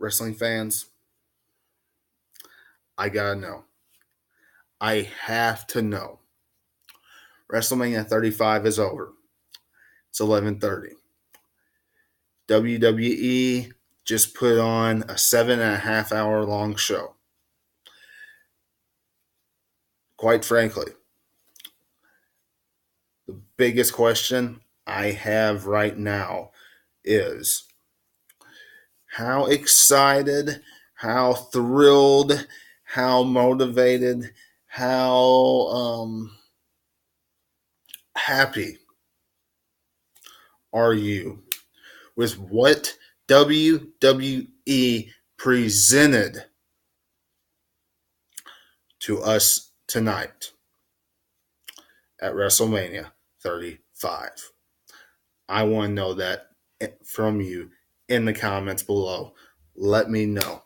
Wrestling fans, I gotta know. I have to know. WrestleMania 35 is over. It's 11:30. WWE just put on a 7.5 hour long show. Quite frankly, the biggest question I have right now is how excited, how thrilled, how motivated, how happy are you with what WWE presented to us tonight at WrestleMania 35? I want to know that from you in the comments below. Let me know.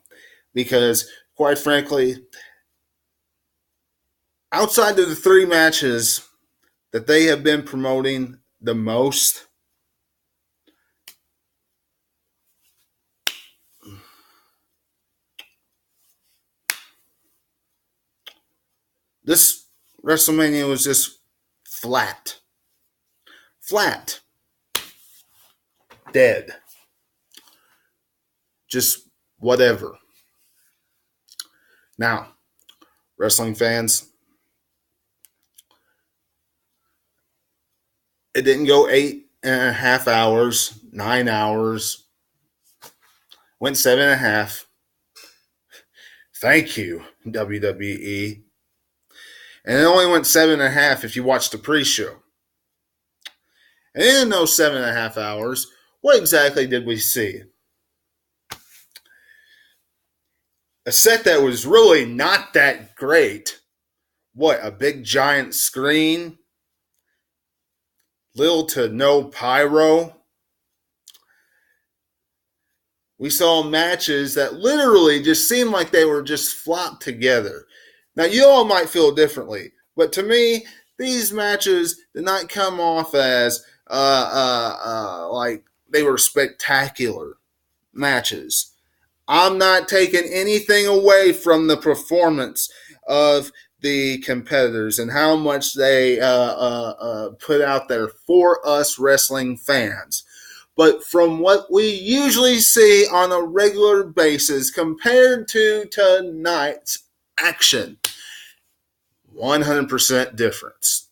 Because, quite frankly, outside of the three matches that they have been promoting the most, this WrestleMania was just flat. Flat. Dead. Just whatever. Now, wrestling fans, it didn't go 8.5 hours, 9 hours, went 7.5. Thank you, WWE. And it only went 7.5 if you watched the pre-show. And in those 7.5 hours, what exactly did we see? A set that was really not that great. What, a big giant screen? Little to no pyro. We saw matches that literally just seemed like they were just flopped together. Now, you all might feel differently, but to me, these matches did not come off as like they were spectacular matches. I'm not taking anything away from the performance of the competitors and how much they put out there for us wrestling fans. But from what we usually see on a regular basis compared to tonight's action, 100% difference.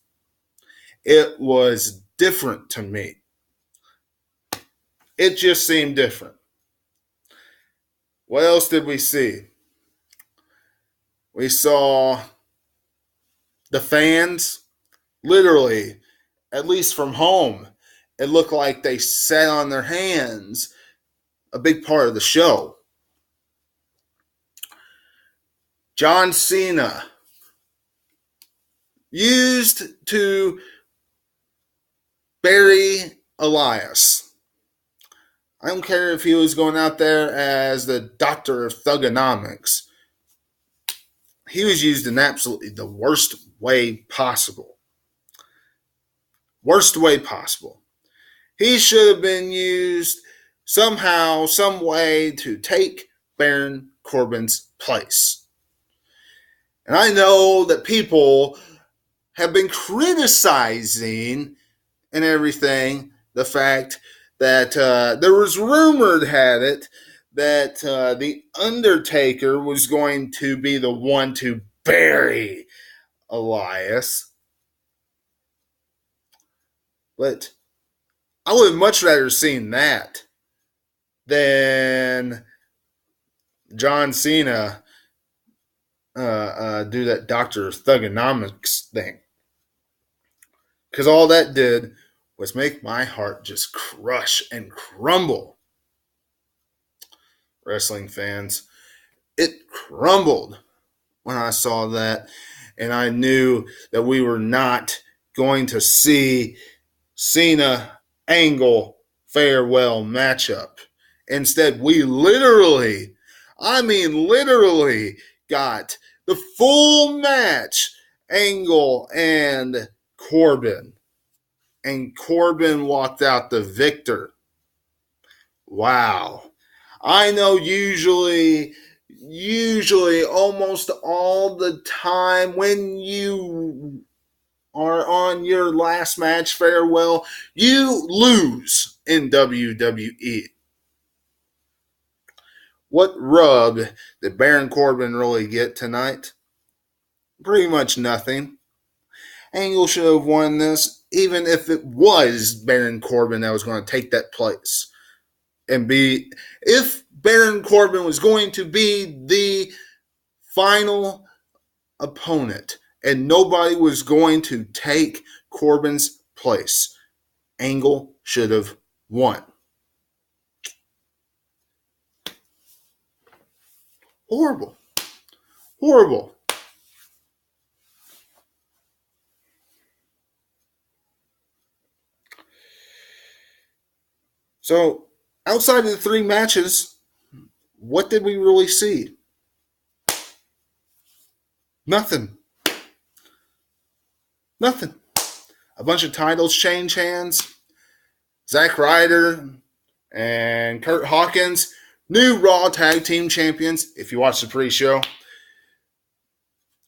It was different to me. It just seemed different. What else did we see? We saw the fans, literally, at least from home, it looked like they sat on their hands a big part of the show. John Cena used to bury Elias. I don't care if he was going out there as the doctor of thugonomics. He was used in absolutely the worst way possible. Worst way possible. He should have been used somehow, some way to take Baron Corbin's place. And I know that people have been criticizing and everything the fact that there was rumored had it that the Undertaker was going to be the one to bury Elias. But I would have much rather seen that than John Cena do that Dr. Thugonomics thing. Because all that did was make my heart just crush and crumble. Wrestling fans, it crumbled when I saw that, and I knew that we were not going to see Cena Angle farewell matchup. Instead, we literally got the full match, Angle and Corbin. And Corbin walked out the victor. Wow. I know usually almost all the time when you are on your last match farewell, you lose in WWE. What rub did Baron Corbin really get tonight? Pretty much nothing. Angle should have won this, even if it was Baron Corbin that was going to take that place. And be, if Baron Corbin was going to be the final opponent and nobody was going to take Corbin's place, Angle should have won. Horrible. Horrible. So, outside of the three matches, what did we really see? Nothing. Nothing. A bunch of titles change hands. Zack Ryder and Kurt Hawkins, new Raw Tag Team Champions. If you watch the pre-show,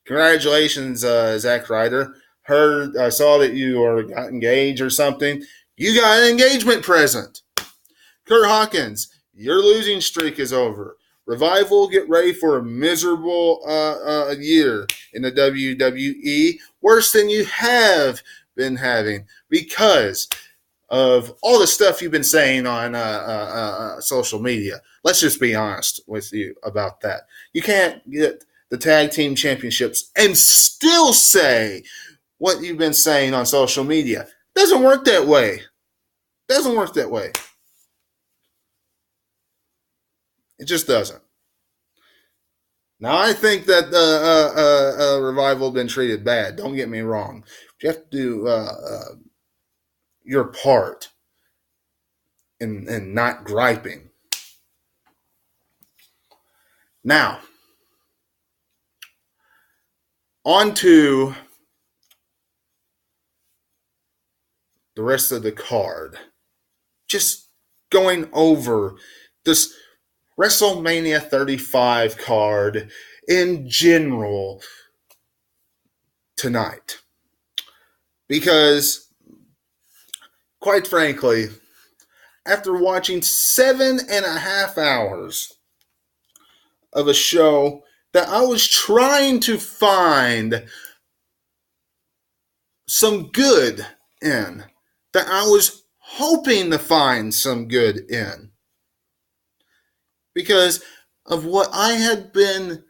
congratulations, Zack Ryder. I saw that you got engaged or something. You got an engagement present. Kurt Hawkins, your losing streak is over. Revival, get ready for a miserable year in the WWE, worse than you have been having because of all the stuff you've been saying on social media. Let's just be honest with you about that. You can't get the tag team championships and still say what you've been saying on social media. Doesn't work that way. Doesn't work that way. It just doesn't. Now, I think that Revival have been treated bad. Don't get me wrong. You have to do your part in not griping. Now, on to the rest of the card. Just going over this WrestleMania 35 card in general tonight. Because, quite frankly, after watching 7.5 hours of a show that I was trying to find some good in, that I was hoping to find some good in, because of what I had been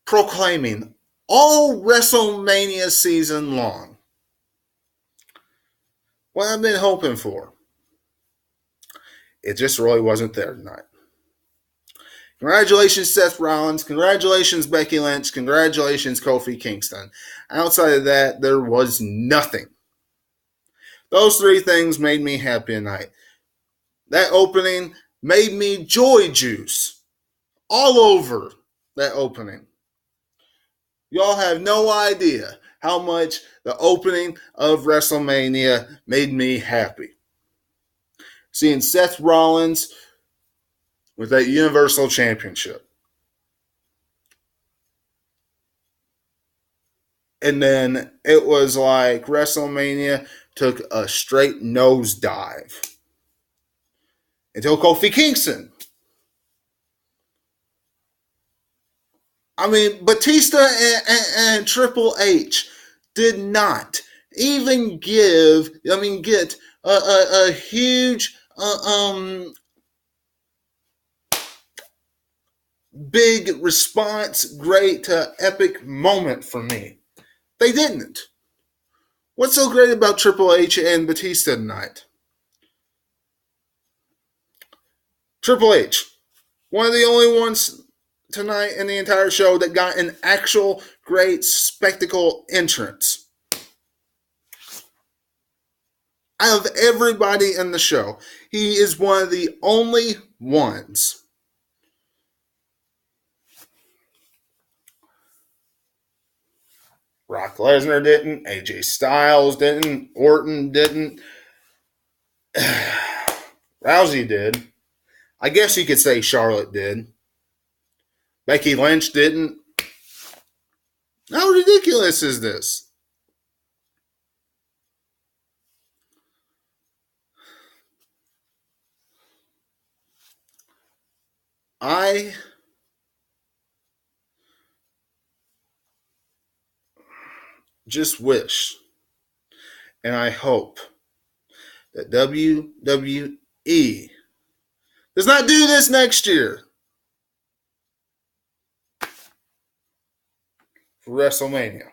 proclaiming all WrestleMania season long. What I've been hoping for. It just really wasn't there tonight. Congratulations, Seth Rollins. Congratulations, Becky Lynch. Congratulations, Kofi Kingston. Outside of that, there was nothing. Those three things made me happy tonight. That opening made me joy juice all over that opening. Y'all have no idea how much the opening of WrestleMania made me happy. Seeing Seth Rollins with that Universal Championship. And then it was like WrestleMania took a straight nosedive until Kofi Kingston. I mean, Batista and Triple H did not even get a huge big response, great epic moment for me. They didn't. What's so great about Triple H and Batista tonight? Triple H, one of the only ones tonight in the entire show that got an actual great spectacle entrance. Out of everybody in the show, he is one of the only ones. Brock Lesnar didn't, AJ Styles didn't, Orton didn't, Rousey did. I guess you could say Charlotte did. Becky Lynch didn't. How ridiculous is this? I just wish and I hope that WWE does not do this next year for WrestleMania.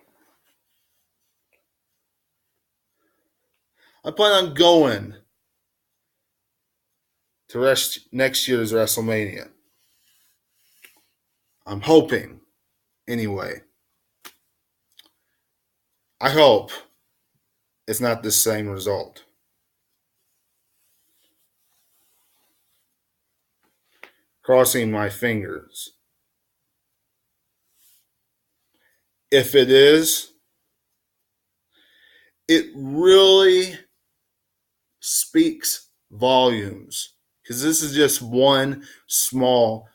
I plan on going to next year's WrestleMania. I'm hoping, anyway. I hope it's not the same result. Crossing my fingers. If it is, it really speaks volumes because this is just one small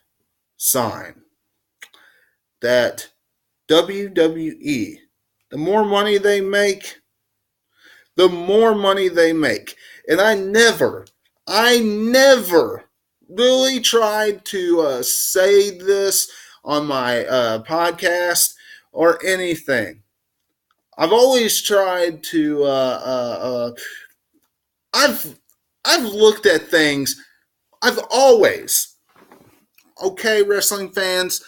sign that WWE, the more money they make, the more money they make. And I never really tried to say this on my podcast or anything. I've always tried to. I've looked at things. I've always, okay, wrestling fans.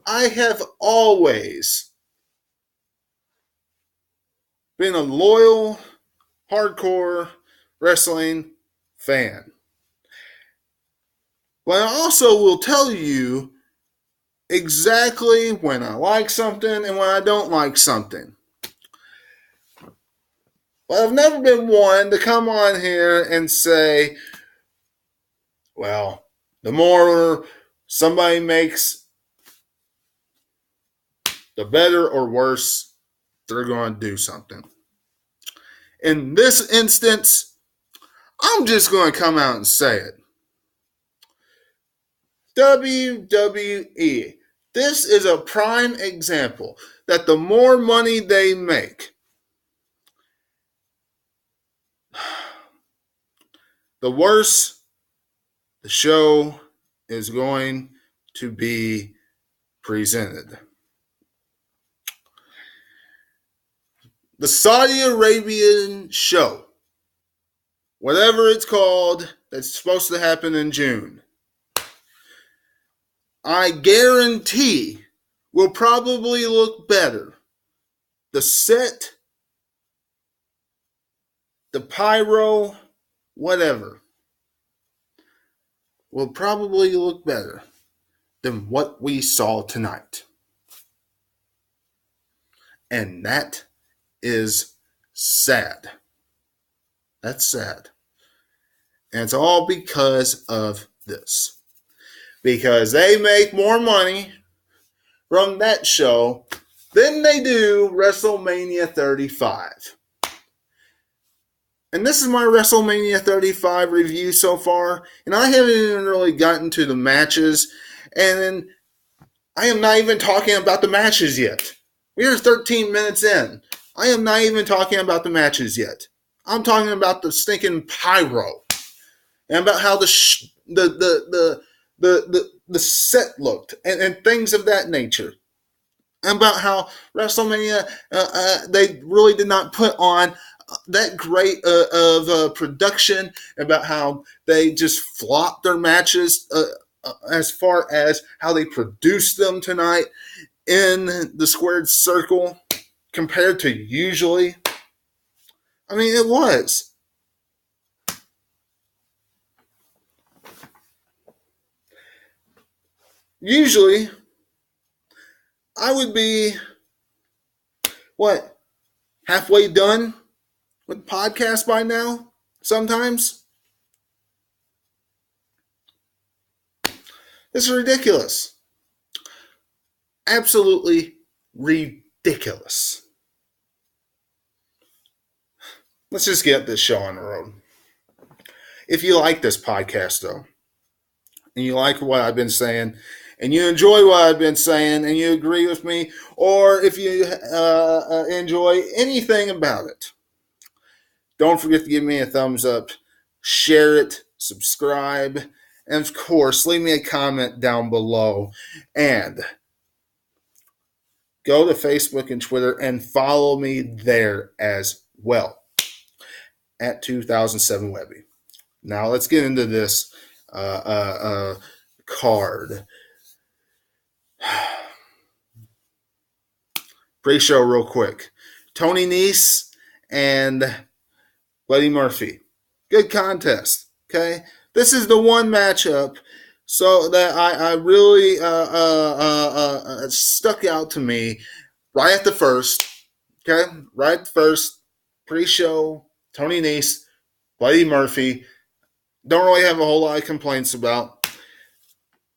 I have always been a loyal, hardcore wrestling fan. But I also will tell you exactly when I like something and when I don't like something. But I've never been one to come on here and say, well, the more somebody makes, the better or worse they're going to do something. In this instance, I'm just going to come out and say it. WWE. This is a prime example that the more money they make, the worse the show is going to be presented. The Saudi Arabian show, whatever it's called, that's supposed to happen in June, I guarantee will probably look better. The set, the pyro, whatever, will probably look better than what we saw tonight. And that is sad. That's sad. And it's all because of this. Because they make more money from that show than they do WrestleMania 35. And this is my WrestleMania 35 review so far. And I haven't even really gotten to the matches. And then I am not even talking about the matches yet. We are 13 minutes in. I am not even talking about the matches yet. I'm talking about the stinking pyro. And about how the set looked. And things of that nature. And about how WrestleMania, they really did not put on that great of production, about how they just flopped their matches as far as how they produced them tonight in the squared circle compared to usually. I mean, it was. Usually, I would be, halfway done with the podcast by now, sometimes. This is ridiculous. Absolutely ridiculous. Let's just get this show on the road. If you like this podcast, though, and you like what I've been saying, and you enjoy what I've been saying, and you agree with me, or if you enjoy anything about it, don't forget to give me a thumbs up, share it, subscribe, and of course, leave me a comment down below. And go to Facebook and Twitter and follow me there as well at 2007 Webby. Now let's get into this card. Pre-show real quick. Tony Nese and Buddy Murphy. Good contest. Okay. This is the one matchup so that I really stuck out to me right at the first. Okay. Right at the first. Pre-show. Tony Nese. Buddy Murphy. Don't really have a whole lot of complaints about.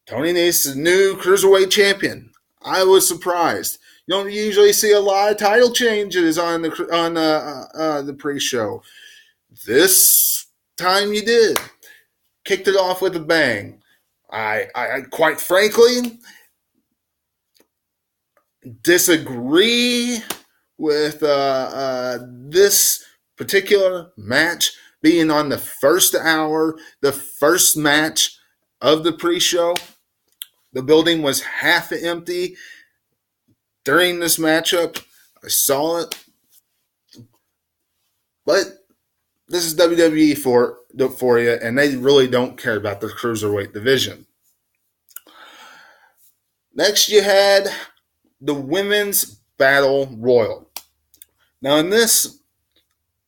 Tony Nese is the new Cruiserweight champion. I was surprised. You don't usually see a lot of title changes on the pre-show. This time you did. Kicked it off with a bang. I quite frankly disagree with this particular match being on the first hour, the first match of the pre-show. The building was half empty during this matchup. I saw it. But this is WWE for you, and they really don't care about the Cruiserweight division. Next, you had the Women's Battle Royal. Now, in this,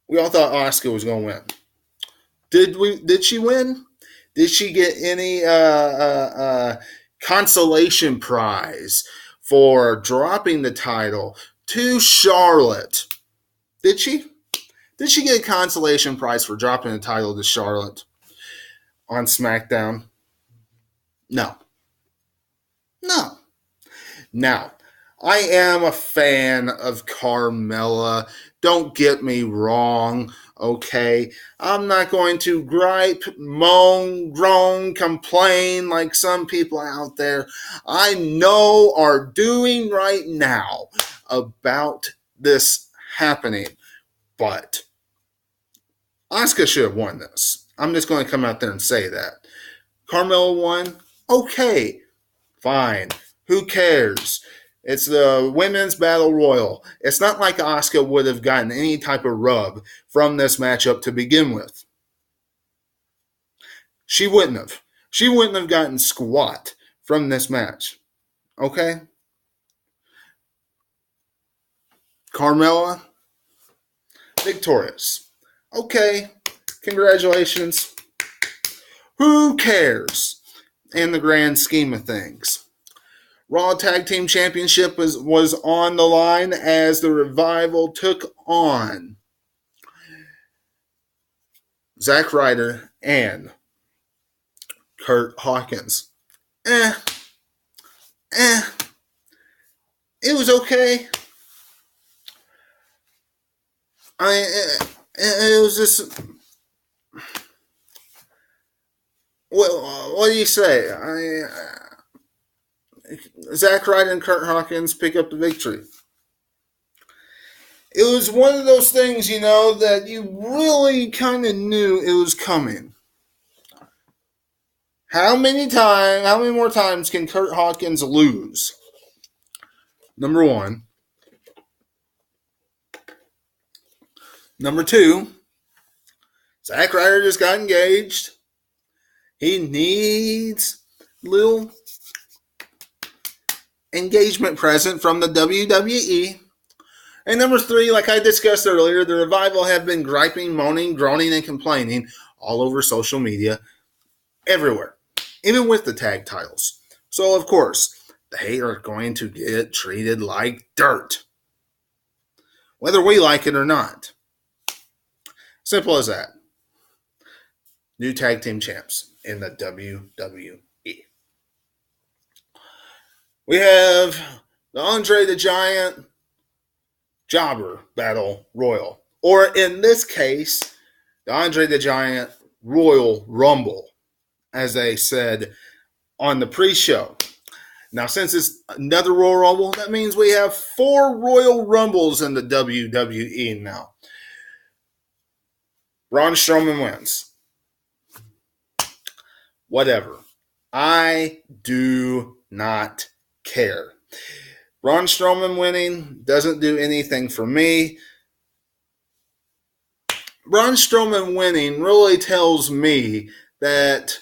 we all thought Asuka was going to win. Did she win? Did she get any consolation prize for dropping the title to Charlotte? Did she? Did she get a consolation prize for dropping the title to Charlotte on SmackDown? No. Now, I am a fan of Carmella. Don't get me wrong, okay? I'm not going to gripe, moan, groan, complain like some people out there I know are doing right now about this happening. But Asuka should have won this. I'm just going to come out there and say that. Carmella won? Okay, fine. Who cares? It's the Women's Battle Royal. It's not like Asuka would have gotten any type of rub from this matchup to begin with. She wouldn't have. She wouldn't have gotten squat from this match. Okay? Carmella, victorious. Okay, congratulations. Who cares in the grand scheme of things? Raw Tag Team Championship was on the line as the Revival took on Zack Ryder and Kurt Hawkins. It was okay. It was just. What do you say? Zack Ryder and Kurt Hawkins pick up the victory. It was one of those things, that you really kind of knew it was coming. How many more times can Kurt Hawkins lose? Number one. Number two, Zack Ryder just got engaged. He needs a little engagement present from the WWE. And number three, like I discussed earlier, the Revival have been griping, moaning, groaning, and complaining all over social media, everywhere, even with the tag titles. So, of course, they are going to get treated like dirt, whether we like it or not. Simple as that. New tag team champs in the WWE. We have the Andre the Giant Jobber Battle Royal. Or in this case, the Andre the Giant Royal Rumble, as they said on the pre-show. Now, since it's another Royal Rumble, that means we have 4 Royal Rumbles in the WWE now. Braun Strowman wins. Whatever. I do not care. Braun Strowman winning doesn't do anything for me. Braun Strowman winning really tells me that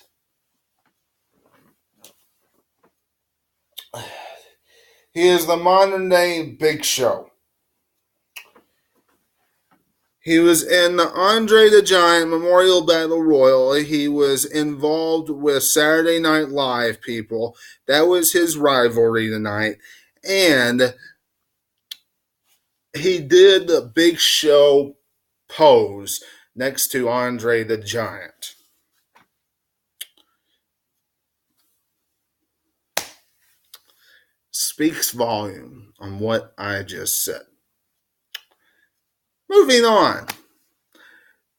he is the modern day Big Show. He was in the Andre the Giant Memorial Battle Royal. He was involved with Saturday Night Live people. That was his rivalry tonight. And he did the Big Show pose next to Andre the Giant. Speaks volume on what I just said. Moving on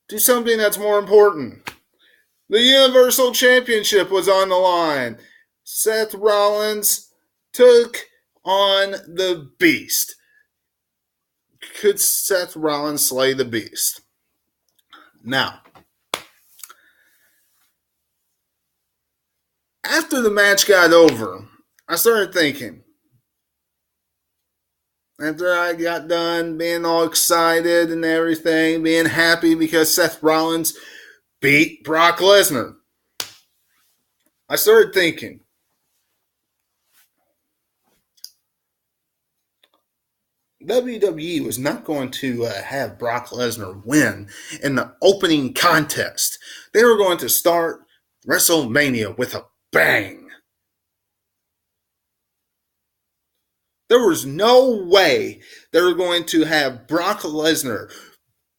to something that's more important. The Universal Championship was on the line. Seth Rollins took on the Beast. Could Seth Rollins slay the Beast? Now, after the match got over, I started thinking, after I got done being all excited and everything, being happy because Seth Rollins beat Brock Lesnar, I started thinking, WWE was not going to have Brock Lesnar win in the opening contest. They were going to start WrestleMania with a bang. There was no way they were going to have Brock Lesnar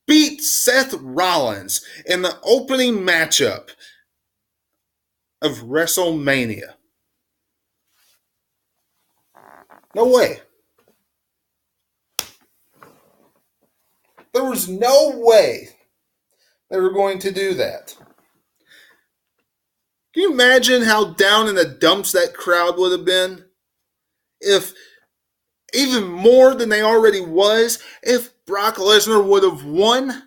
beat Seth Rollins in the opening matchup of WrestleMania. No way. There was no way they were going to do that. Can you imagine how down in the dumps that crowd would have been? If even more than they already was, if Brock Lesnar would have won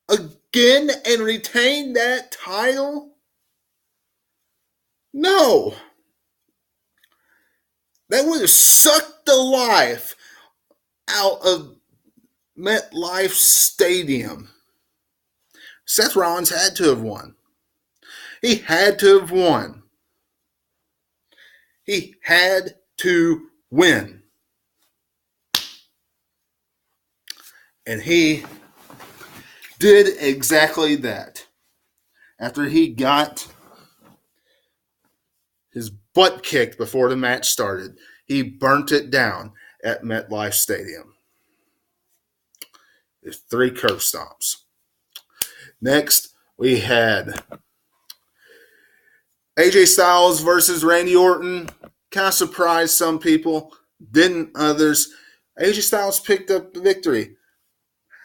again and retained that title? No. That would have sucked the life out of MetLife Stadium. Seth Rollins had to have won. He had to have won. He had to win. And he did exactly that. After he got his butt kicked before the match started, he burnt it down at MetLife Stadium. There's 3 curb stomps. Next, we had AJ Styles versus Randy Orton. Kind of surprised some people, didn't others. AJ Styles picked up the victory.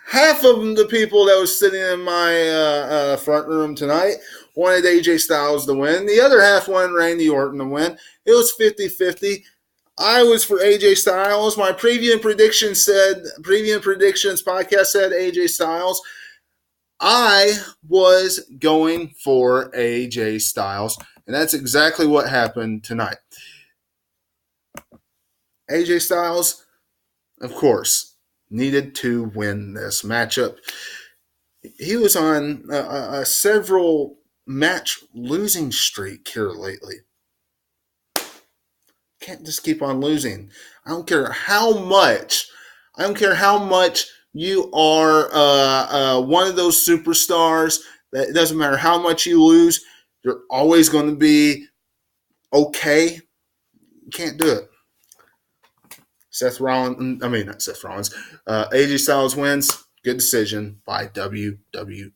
Half of the people that was sitting in my front room tonight wanted AJ Styles to win. The other half wanted Randy Orton to win. It was 50-50. I was for AJ Styles. My preview predictions podcast said AJ Styles. I was going for AJ Styles, and that's exactly what happened tonight. AJ Styles, of course, needed to win this matchup. He was on a several match losing streak here lately. Can't just keep on losing. I don't care how much you are one of those superstars. That it doesn't matter how much you lose. You're always going to be okay. You can't do it. AJ Styles wins. Good decision by WWE.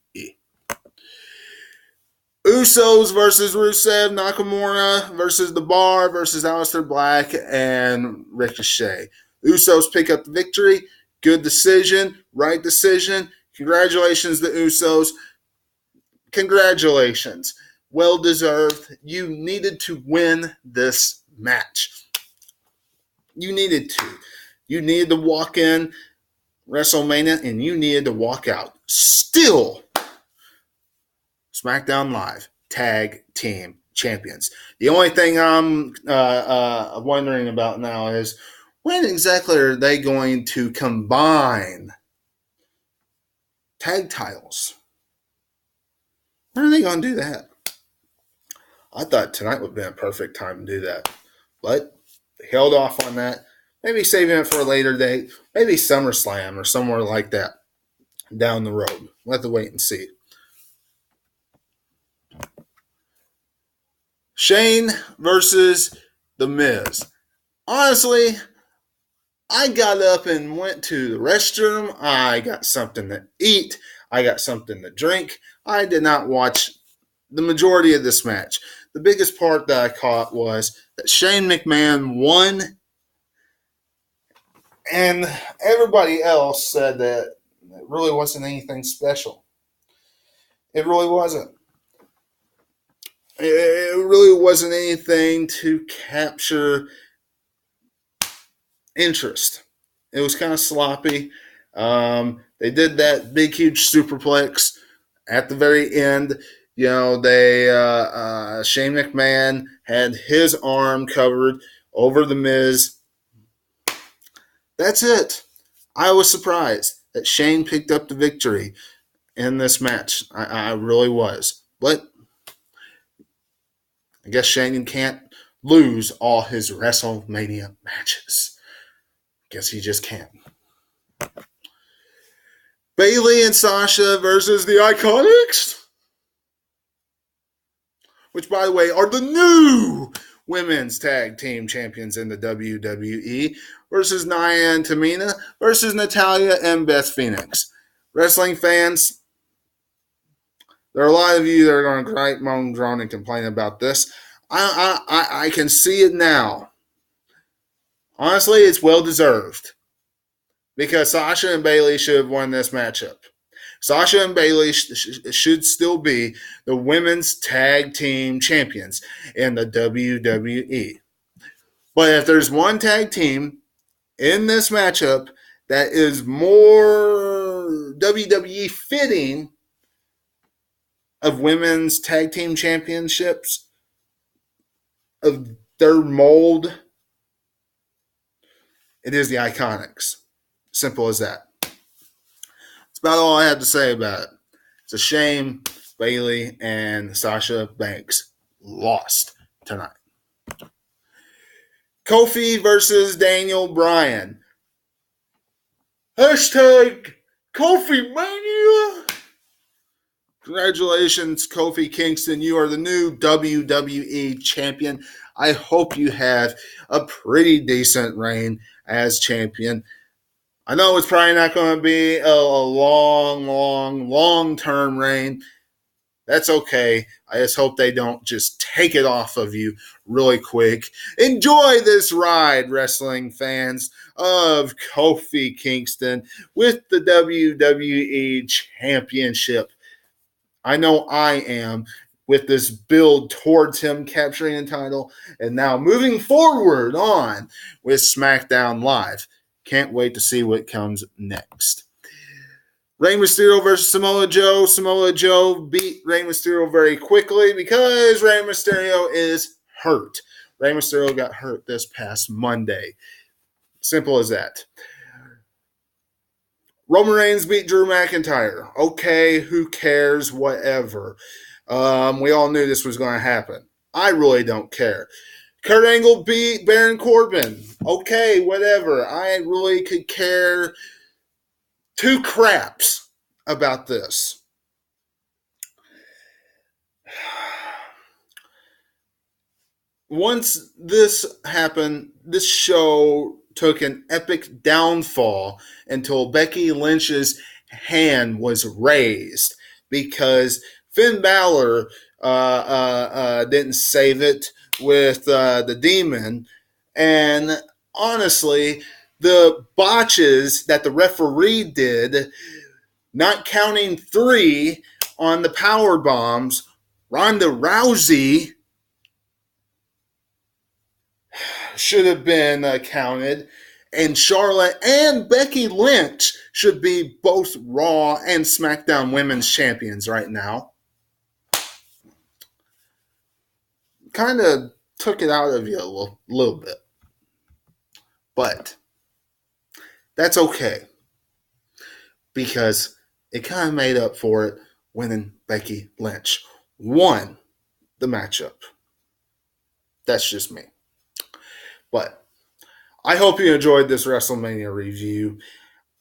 Usos versus Rusev, Nakamura versus The Bar versus Aleister Black and Ricochet. Usos pick up the victory. Good decision. Right decision. Congratulations, the Usos. Congratulations. well deserved. You needed to win this match. You needed to. You needed to walk in WrestleMania and you needed to walk out. Still, SmackDown Live Tag Team Champions. The only thing I'm wondering about now is when exactly are they going to combine tag titles? When are they going to do that? I thought tonight would be a perfect time to do that. But they held off on that. Maybe saving it for a later date. Maybe SummerSlam or somewhere like that down the road. We'll have to wait and see. Shane versus The Miz. Honestly, I got up and went to the restroom. I got something to eat. I got something to drink. I did not watch the majority of this match. The biggest part that I caught was that Shane McMahon won, and everybody else said that it really wasn't anything special. It really wasn't. It really wasn't anything to capture interest. It was kind of sloppy. They did that big, huge superplex at the very end. You know, Shane McMahon had his arm covered over the Miz. That's it. I was surprised that Shane picked up the victory in this match. I really was. But I guess Shane can't lose all his WrestleMania matches. Guess he just can't. Bayley and Sasha versus the Iconics, which, by the way, are the new women's tag team champions in the WWE, versus Nia and Tamina versus Natalya and Beth Phoenix. Wrestling fans, there are a lot of you that are going to gripe, moan, groan, and complain about this. I can see it now. Honestly, it's well deserved. Because Sasha and Bayley should have won this matchup. Sasha and Bayley should still be the women's tag team champions in the WWE. But if there's one tag team in this matchup that is more WWE fitting of women's tag team championships, of their mold, it is the Iconics. Simple as that. That's about all I have to say about it. It's a shame Bayley and Sasha Banks lost tonight. Kofi versus Daniel Bryan. Hashtag Kofi Mania. Congratulations, Kofi Kingston. You are the new WWE champion. I hope you have a pretty decent reign as champion. I know it's probably not going to be a long-term reign. That's okay. I just hope they don't just take it off of you really quick. Enjoy this ride, wrestling fans, of Kofi Kingston with the WWE Championship. I know I am, with this build towards him capturing the title and now moving forward on with SmackDown Live. Can't wait to see what comes next. Rey Mysterio versus Samoa Joe. Samoa Joe beat Rey Mysterio very quickly because Rey Mysterio is hurt. Rey Mysterio got hurt this past Monday. Simple as that. Roman Reigns beat Drew McIntyre. Okay, who cares? Whatever. We all knew this was going to happen. I really don't care. Kurt Angle beat Baron Corbin. Okay, whatever. I really could care two craps about this. Once this happened, this show took an epic downfall until Becky Lynch's hand was raised because Finn Balor didn't save it with the Demon. And honestly, the botches that the referee did, not counting 3 on the power bombs, Ronda Rousey should have been counted, and Charlotte and Becky Lynch should be both Raw and SmackDown Women's Champions right now. Kind of took it out of you a little bit. But that's okay, because it kind of made up for it when Becky Lynch won the matchup. That's just me. But I hope you enjoyed this WrestleMania review.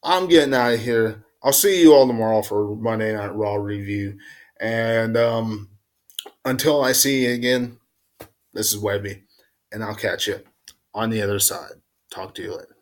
I'm getting out of here. I'll see you all tomorrow for Monday Night Raw review. And until I see you again, this is Webby, and I'll catch you on the other side. Talk to you later.